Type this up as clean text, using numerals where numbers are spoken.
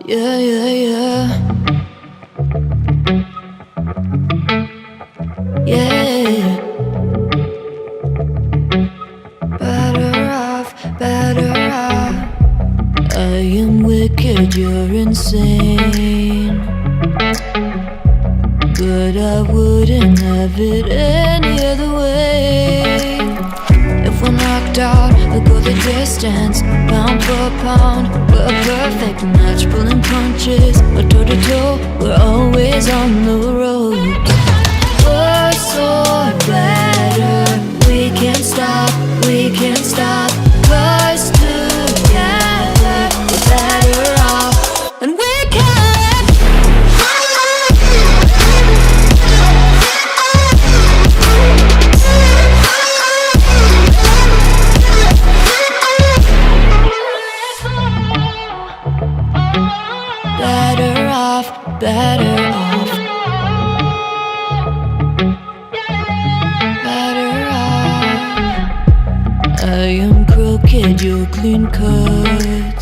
Yeah, yeah, yeah. Yeah. Better off, better off. I am wicked, you're insane. But I wouldn't have it any other way. If we're knocked out, we'll go the distance. Pound for pound, we're a perfect match. Pulling punches, we're toe to toe, we're always on the road. Worse or better, we can't stop, we can't stop. 'Cause together, we're better off, and we can. Better off, better off. Better off. I am crooked, you're clean cut.